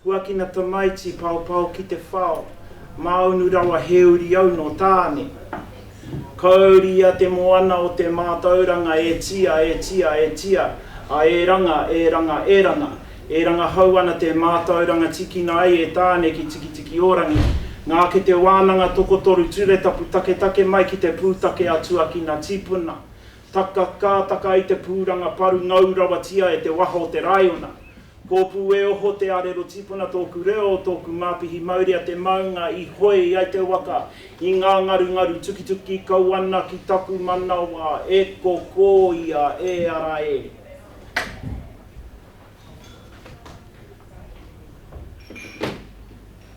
Huakina tamaiti pau pau ki te whao. Maunu rawa heuri au no tāne. Kauria te moana o te mātauranga e tia, e tia, e tia. A e ranga, e ranga, e ranga. E ranga hau ana te mātauranga tikina ai e tāne ki tiki tiki orangi. Ngā ke te wānanga tokotoru ture tapu take take mai ki te pūtake atua ki ngā tipuna. Taka kātaka i te pūranga paru ngau rawa tia e te waho o te raiona. Kōpū e oho te arero tipuna tōku reo o tōku māpihi mauria te maunga i hoi ai te waka. I ngā ngaru tuki tuki kauana ki taku manawa e koko ia e ara e.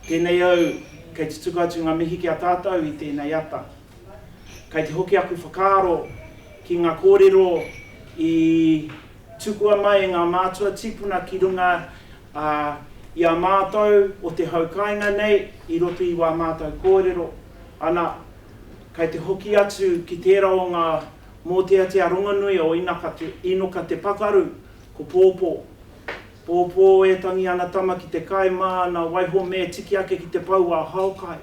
Tēnei au, kei te tuku atu ngā mihi ki a tātou i tēnei ata. Kei te hoki aku whakaaro ki ngā kōrero i tukua mai ngā mātua tipuna ki runga i a mātou o te haukainga nei i roto i wā mātou kōrero. Ana, kei te hoki atu ki tērā o ngā mōtea te aronganui o inoka te pakaru, ko pōpō. Pōpō e tangi ana tama ki te kai māna waiho me tiki ake ki te pau a haukai.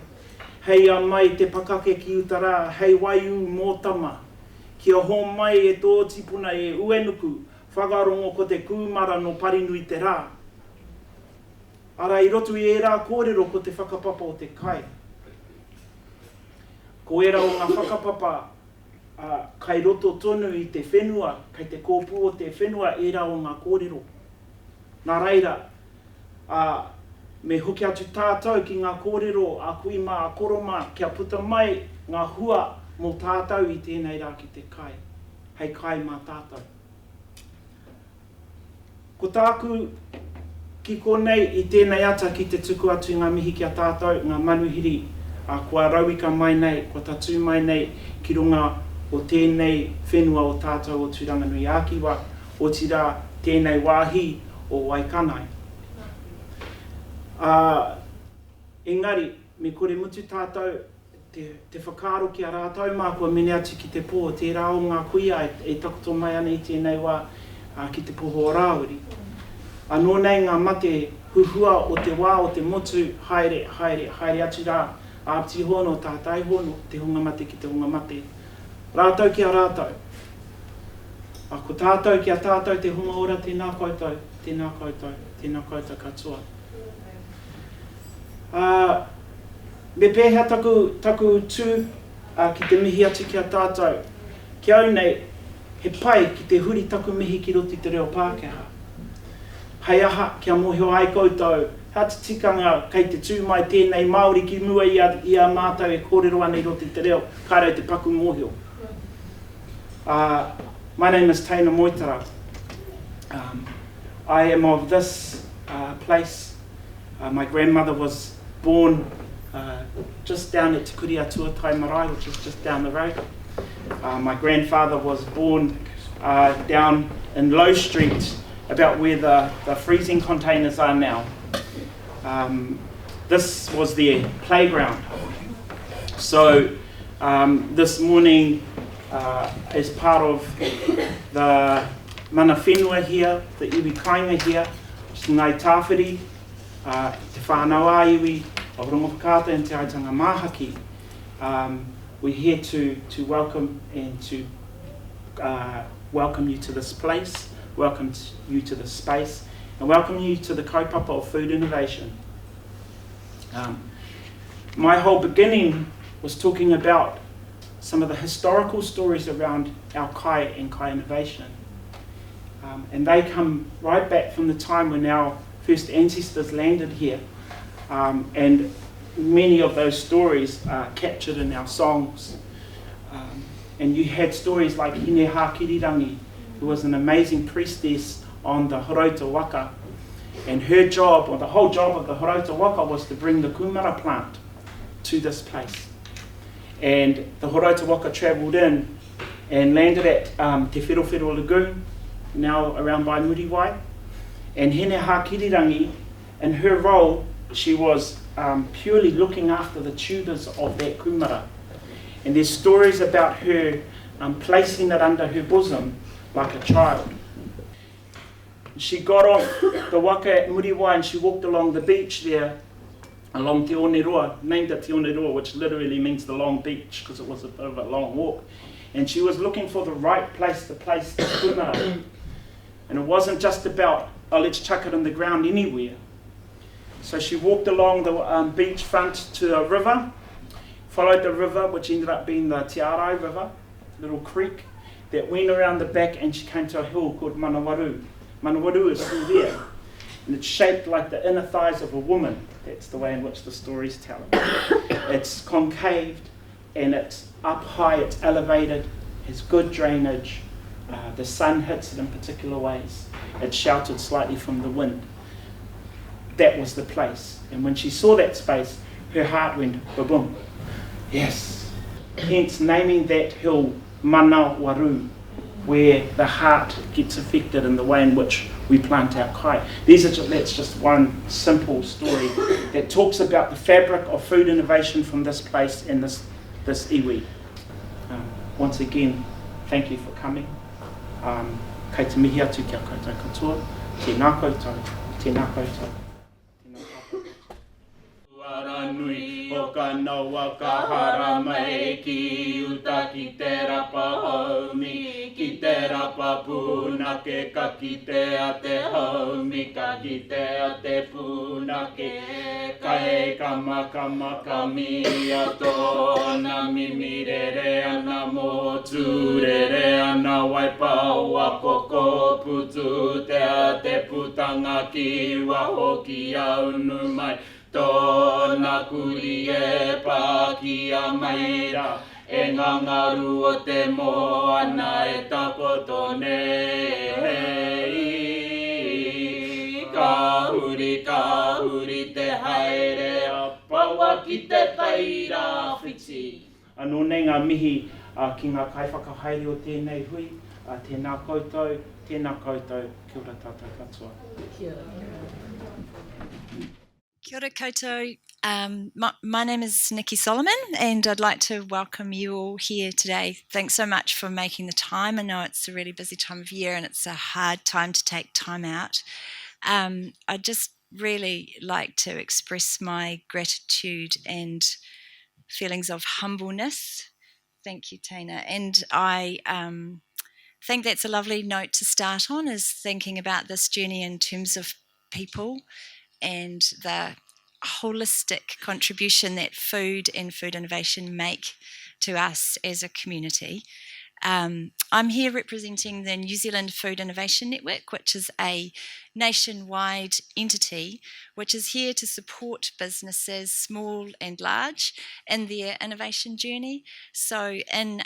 Hei a mai te pakake ki utara, hei waiu mō tama. Kia hō mai e tō tipuna e uenuku, whakarongo ko te kūmara no parinui te rā. Ara i rotu i e rā kōrero ko te whakapapa o te kai. Ko era o ngā whakapapa kai roto tonu i te whenua, kai te kōpū o te whenua e rā o ngā kōrero. Nā reira, me hoki atu tātou ki ngā kōrero a kuima a koroma kia puta mai ngā hua mō tātou i tēnei rā ki te kai. Hei kai mā tātou. Ko tāku ki konei i tēnei ata ki te tuku atu ngā mihi ki a tātou, ngā manuhiri, kua rauika mai nei, kua tatu mai nei ki runga o tēnei whenua o tātou o Turanganui Ākiwa, o tira tēnei wāhi o Waikanai. Engari, me kore mutu tātou te whakaaro ki a rātou mākua mene atu ki te pō, te rā o ngā kuia e takoto mai ana i tēnei wā ki te poho o Rāuri. Anō nei ngā mate huhua o te wā o te motu, haere, haere, haere atu rā, āpiti hono, tātai hono, te hunga mate ki te hunga mate. Rātou ki a rātou. Ko tātou ki a tātou te hunga ora, tēnā koutou, tēnā koutou, tēnā koutou katoa. Me pēhea taku tū ki te mihi atu ki a tātou. Ki au nei, he pai ki te huri taku mihi ki roti te reo Pākehā. Hei aha, kia mōhio ai koutou, hea te tikanga kei te tū mai tēnei Māori ki mua i a mātou e kōrero ana i roti te reo, kāre te paku mōhio. My name is Taina Moitara. I am of this place. My grandmother was born just down at Te Kuria Tuatai Marae, which is just down the road. My grandfather was born down in Low Street, about where the freezing containers are now. This was their playground. So this morning, as part of the mana whenua here, the iwi kainga here, ngai tāwhiri, te whānau a iwi, o Rongokata and Te Aitanga Māhaki, we're here to welcome and to welcome you to this place, welcome you to this space, and welcome you to the kaupapa of food innovation. My whole beginning was talking about some of the historical stories around our kai and kai innovation. And they come right back from the time when our first ancestors landed here. And many of those stories are captured in our songs. And you had stories like Hine Hakirirangi, who was an amazing priestess on the Horauta Waka. And her job, or the whole job of the Horauta Waka, was to bring the kumara plant to this place. And the Horauta Waka travelled in and landed at Te Wherowhero Lagoon, now around by Muriwai. And Hine Hakirirangi, in her role, she was purely looking after the tubers of that kumara. And there's stories about her placing it under her bosom like a child. She got off the waka at Muriwai and she walked along the beach there, along Te Oneroa, named it Te Oneroa, which literally means the long beach, because it was a bit of a long walk. And she was looking for the right place to place the kumara. And it wasn't just about, oh, let's chuck it in the ground anywhere. So she walked along the beach front to a river, followed the river, which ended up being the Te Arai River, little creek, that went around the back, and she came to a hill called Manawaru. Manawaru is still there, and it's shaped like the inner thighs of a woman. That's the way in which the stories tell it. It's concaved, and it's up high, it's elevated, has good drainage, the sun hits it in particular ways, it's sheltered slightly from the wind. That was the place, and when she saw that space, her heart went ba-boom. Yes, hence naming that hill Manawaru, where the heart gets affected in the way in which we plant our kai. That's just one simple story that talks about the fabric of food innovation from this place and this iwi. Once again, thank you for coming. Kei te mihi atu kia koutou katoa. Tēnā koutou, tēnā koutou. Nui o ka naua ka hara mai ki uta ki te rapa haumi ki te rapa pūnake ka kite a te haumi ka kite a te pūnake ka he kama ka mi a tōna mimirere ana mō tūrere ana waipau a koko putu te a te putanga ki wa hoki a unu mai tōna kuri e pā ki a maira, e ngā ngaru o te moana e tapoto nei. Ka huri te haere a paua ki te taira whiti. Anō nei ngā mihi ki ngā kaiwhakahaere o tēnei hui, tēnā koutou, kia ora tātou katoa. Kia ora. Kia ora koutou. My name is Nikki Solomon, and I'd like to welcome you all here today. Thanks so much for making the time. I know it's a really busy time of year and it's a hard time to take time out. I'd just really like to express my gratitude and feelings of humbleness. Thank you, Tina. And I think that's a lovely note to start on, is thinking about this journey in terms of people and the holistic contribution that food and food innovation make to us as a community. I'm here representing the New Zealand Food Innovation Network, which is a nationwide entity which is here to support businesses, small and large, in their innovation journey. So in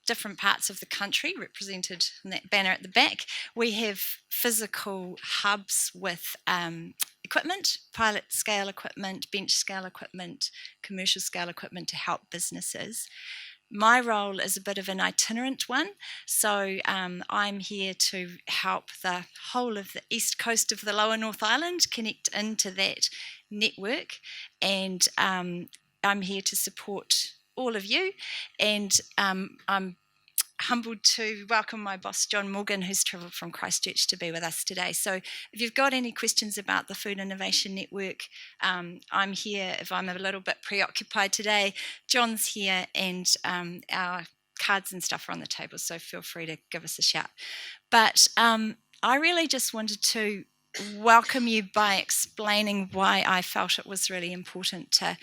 different parts of the country, represented in that banner at the back, we have physical hubs with equipment, pilot scale equipment, bench scale equipment, commercial scale equipment to help businesses. My role is a bit of an itinerant one, so I'm here to help the whole of the east coast of the Lower North Island connect into that network, and I'm here to support all of you, and I'm humbled to welcome my boss John Morgan, who's travelled from Christchurch to be with us today. So if you've got any questions about the Food Innovation Network, I'm here. If I'm a little bit preoccupied today, John's here, and our cards and stuff are on the table, so feel free to give us a shout. But I really just wanted to welcome you by explaining why I felt it was really important to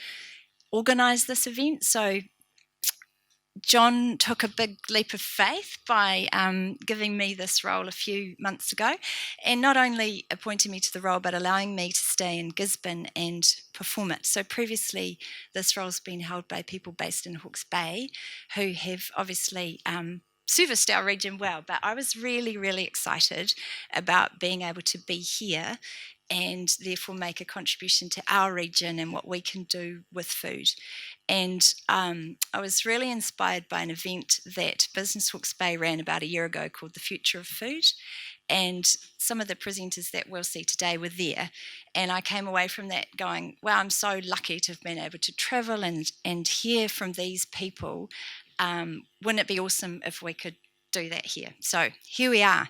organise this event. So John took a big leap of faith by giving me this role a few months ago, and not only appointing me to the role, but allowing me to stay in Gisborne and perform it. So previously, this role's been held by people based in Hawke's Bay, who have obviously serviced our region well, but I was really, really excited about being able to be here and therefore make a contribution to our region and what we can do with food. And I was really inspired by an event that Business Hawke's Bay ran about a year ago called The Future of Food. And some of the presenters that we'll see today were there. And I came away from that going, wow, I'm so lucky to have been able to travel and hear from these people. Wouldn't it be awesome if we could do that here. So here we are.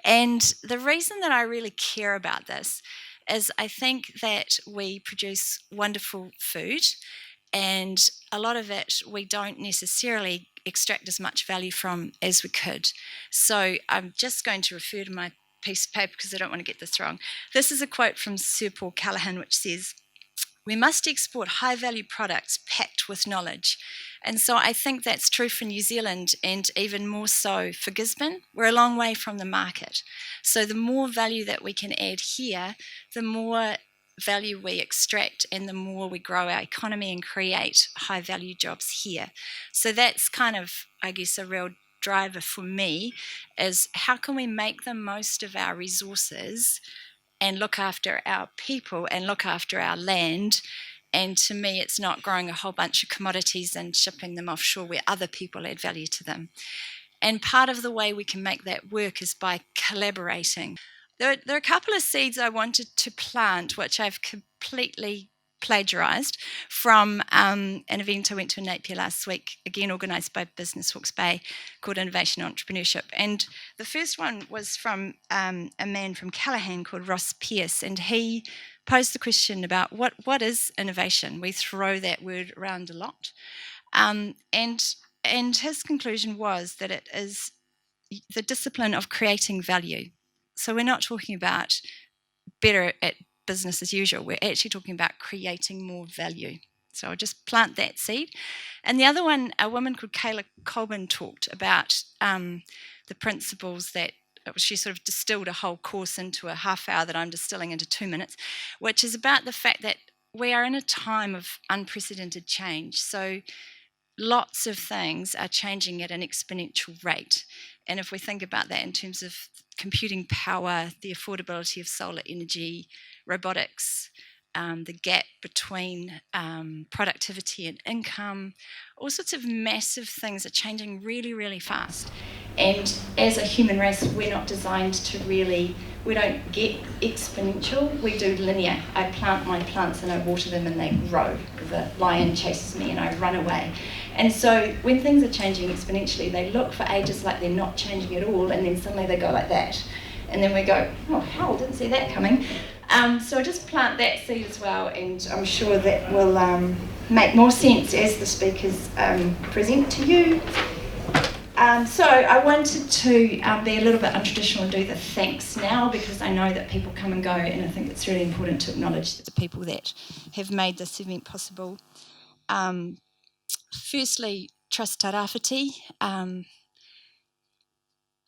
And the reason that I really care about this is I think that we produce wonderful food, and a lot of it we don't necessarily extract as much value from as we could. So I'm just going to refer to my piece of paper because I don't want to get this wrong. This is a quote from Sir Paul Callaghan, which says, "We must export high-value products packed with knowledge." And so I think that's true for New Zealand, and even more so for Gisborne. We're a long way from the market. So the more value that we can add here, the more value we extract and the more we grow our economy and create high-value jobs here. So that's kind of, I guess, a real driver for me, is how can we make the most of our resources and look after our people and look after our land. And to me, it's not growing a whole bunch of commodities and shipping them offshore where other people add value to them. And part of the way we can make that work is by collaborating. There are a couple of seeds I wanted to plant, which I've completely plagiarised from an event I went to in Napier last week, again organised by Business Hawke's Bay, called Innovation Entrepreneurship. And the first one was from a man from Callaghan called Ross Pearce, and he posed the question about what is innovation? We throw that word around a lot. And his conclusion was that it is the discipline of creating value. So we're not talking about better at business as usual. We're actually talking about creating more value. So I'll just plant that seed. And the other one, a woman called Kayla Colburn talked about the principles that she sort of distilled a whole course into a half hour that I'm distilling into 2 minutes, which is about the fact that we are in a time of unprecedented change. So lots of things are changing at an exponential rate. And if we think about that in terms of computing power, the affordability of solar energy, robotics, the gap between productivity and income, all sorts of massive things are changing really, really fast. And as a human race, we're not designed to really, we don't get exponential, we do linear. I plant my plants and I water them and they grow. The lion chases me and I run away. And so when things are changing exponentially, they look for ages like they're not changing at all, and then suddenly they go like that. And then we go, oh hell, didn't see that coming. So I just plant that seed as well, and I'm sure that will make more sense as the speakers present to you. So I wanted to be a little bit untraditional and do the thanks now, because I know that people come and go, and I think it's really important to acknowledge the people that have made this event possible. Firstly, Trust Tarawhiti.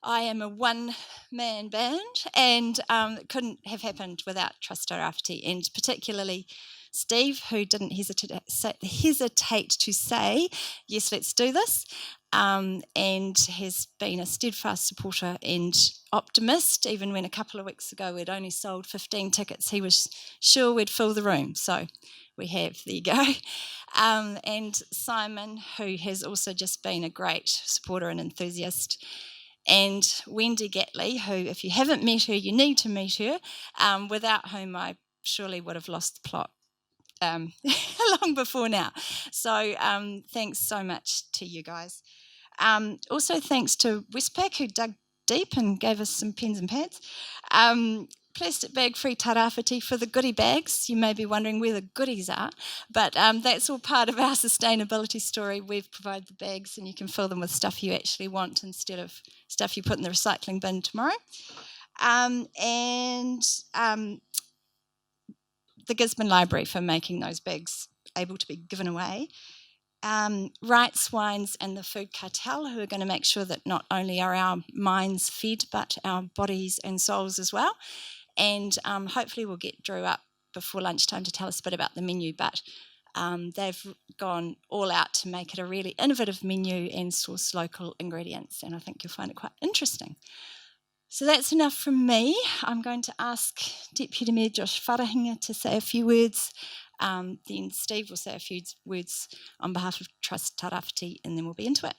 I am a one-man band, and it couldn't have happened without Trust Tarawhiti, and particularly Steve, who didn't hesitate to say, yes, let's do this, and has been a steadfast supporter and optimist. Even when a couple of weeks ago we'd only sold 15 tickets, he was sure we'd fill the room. So we have, there you go. And Simon, who has also just been a great supporter and enthusiast. And Wendy Gatley, who, if you haven't met her, you need to meet her, without whom I surely would have lost the plot long before now. So thanks so much to you guys. Also thanks to Westpac, who dug deep and gave us some pens and pads. Plastic bag free tarawhiti for the goodie bags. You may be wondering where the goodies are, but that's all part of our sustainability story. We've provided the bags, and you can fill them with stuff you actually want instead of stuff you put in the recycling bin tomorrow. And the Gisborne Library for making those bags able to be given away. Rights Wines and the Food Cartel, who are going to make sure that not only are our minds fed, but our bodies and souls as well. And hopefully we'll get Drew up before lunchtime to tell us a bit about the menu, but they've gone all out to make it a really innovative menu and source local ingredients, and I think you'll find it quite interesting. So that's enough from me. I'm going to ask Deputy Mayor Josh Wharahinga to say a few words. Then Steve will say a few words on behalf of Trust Tarawhiti, and then we'll be into it.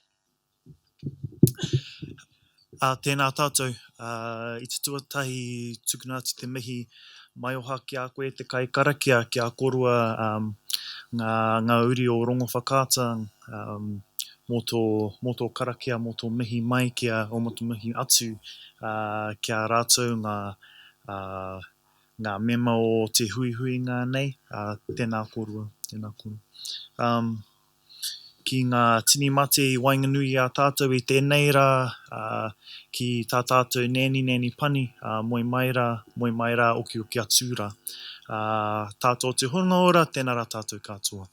Tēnā tātou, I te tuatahi tukuna te mihi mai oha ki a koe te kai karakia ki a korua ngā uri o rongo whakāta, mō tō karakia, mō tō mihi mai kia, o mō tō mihi atu kia rātou ngā mema o te hui ngā nei, tēnā korua, tēnā korua. Ki ngā tini mate I wainganui a tātou I tēnei rā, ki tā tātou nēni pani, moi mai rā, oki atu rā. Tātou te hunga ora, tēnā rā tātou katoa.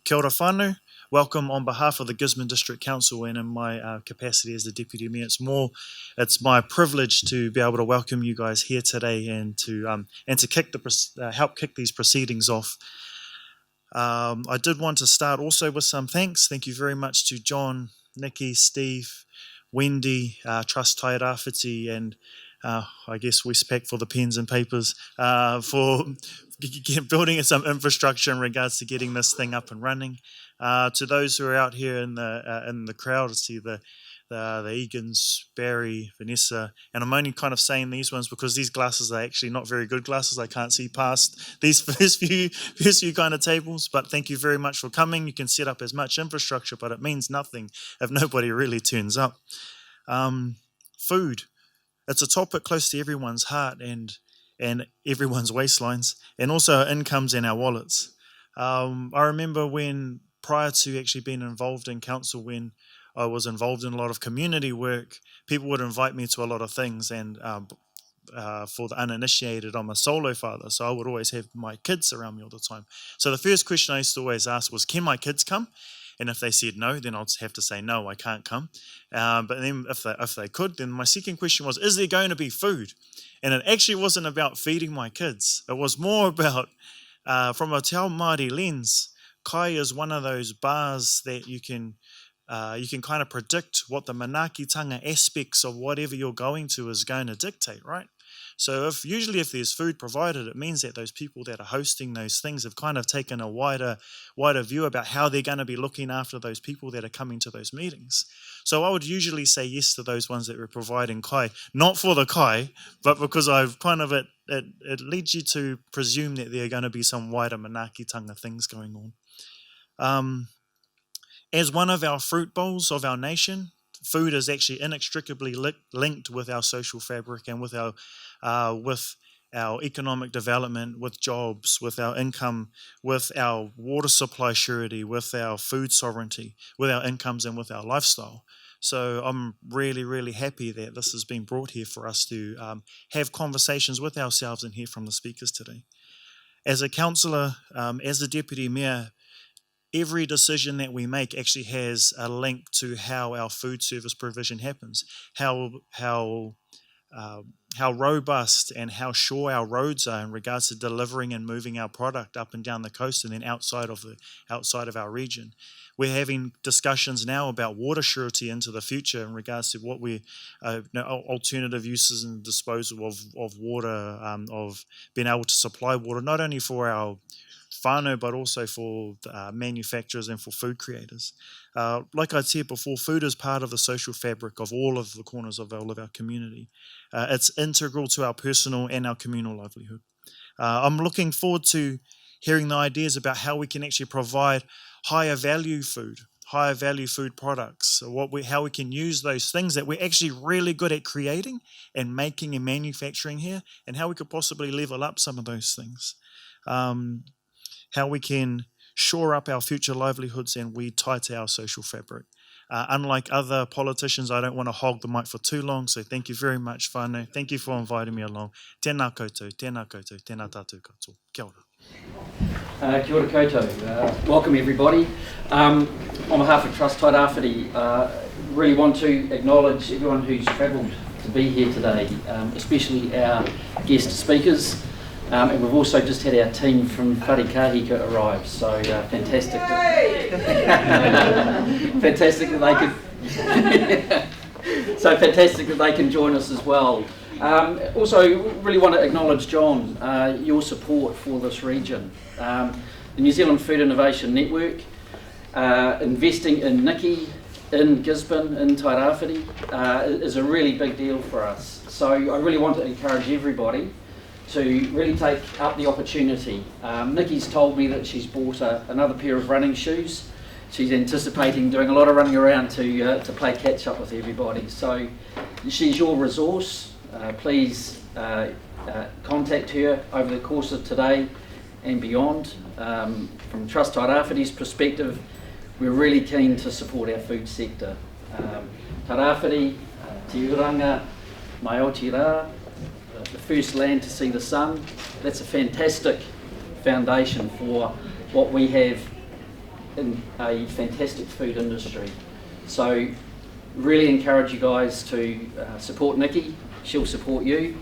Kia ora whānau. Welcome on behalf of the Gisborne District Council and in my capacity as the Deputy Mayor. It's my privilege to be able to welcome you guys here today and to help kick these proceedings off. I did want to start also with some thanks. Thank you very much to John, Nikki, Steve, Wendy, Trust Tairawhiti, and I guess Westpac for the pens and papers for building some infrastructure in regards to getting this thing up and running. To those who are out here in the crowd, to see the Egans, Barry, Vanessa, and I'm only kind of saying these ones because these glasses are actually not very good glasses. I can't see past these first few kind of tables, but thank you very much for coming. You can set up as much infrastructure, but it means nothing if nobody really turns up. Food. It's a topic close to everyone's heart and everyone's waistlines, and also our incomes and our wallets. I remember when, prior to actually being involved in council, when I was involved in a lot of community work, people would invite me to a lot of things, and for the uninitiated, I'm a solo father, so I would always have my kids around me all the time. So the first question I used to always ask was, can my kids come? And if they said no, then I'd have to say, no, I can't come. But then if they could, then my second question was, is there going to be food? And it actually wasn't about feeding my kids. It was more about, from a Te Ao Māori lens, kai is one of those bars that you can kind of predict what the manaakitanga aspects of whatever you're going to is going to dictate, right? So usually if there's food provided, it means that those people that are hosting those things have kind of taken a wider view about how they're going to be looking after those people that are coming to those meetings. So I would usually say yes to those ones that were providing kai, not for the kai, but because I've kind of it leads you to presume that there are going to be some wider manaakitanga things going on. As one of our fruit bowls of our nation, food is actually inextricably linked with our social fabric and with our economic development, with jobs, with our income, with our water supply surety, with our food sovereignty, with our incomes and with our lifestyle. So I'm really, really happy that this has been brought here for us to have conversations with ourselves and hear from the speakers today. As a councillor, as a Deputy Mayor, every decision that we make actually has a link to how our food service provision happens, how robust and how sure our roads are in regards to delivering and moving our product up and down the coast and then outside of our region. We're having discussions now about water surety into the future in regards to what alternative uses and disposal of water, of being able to supply water not only for our whānau, but also for manufacturers and for food creators. Like I said before, food is part of the social fabric of all of the corners of all of our community. It's integral to our personal and our communal livelihood. I'm looking forward to hearing the ideas about how we can actually provide higher value food products, how we can use those things that we're actually really good at creating and making and manufacturing here, and how we could possibly level up some of those things. How we can shore up our future livelihoods and weed tight to our social fabric. Unlike other politicians, I don't want to hog the mic for too long, so thank you very much, whānau. Thank you for inviting me along. Tēnā koutou, tēnā koutou, tēnā tātou katoa. Kia ora. Kia ora koutou. Welcome everybody. On behalf of Trust Tairawhiti, really want to acknowledge everyone who's travelled to be here today, especially our guest speakers. And we've also just had our team from Whare Kahika arrive, so fantastic. Fantastic that they can join us as well. Also, really want to acknowledge, John, your support for this region. The New Zealand Food Innovation Network, investing in Nikki, in Gisborne, in Tairawhiti, is a really big deal for us. So I really want to encourage everybody to really take up the opportunity. Nikki's told me that she's bought another pair of running shoes, she's anticipating doing a lot of running around to play catch up with everybody. So she's your resource. Please contact her over the course of today and beyond. From Trust Tairāwhiti's perspective, we're really keen to support our food sector. Tairāwhiti, Te Uranga, Mai Aotearoa, the first land to see the sun. That's a fantastic foundation for what we have in a fantastic food industry. So really encourage you guys to support Nikki. She'll support you,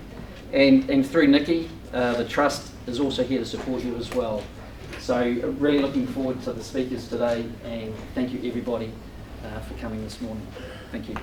and through Nikki, the Trust is also here to support you as well. So really looking forward to the speakers today, and thank you everybody for coming this morning. Thank you.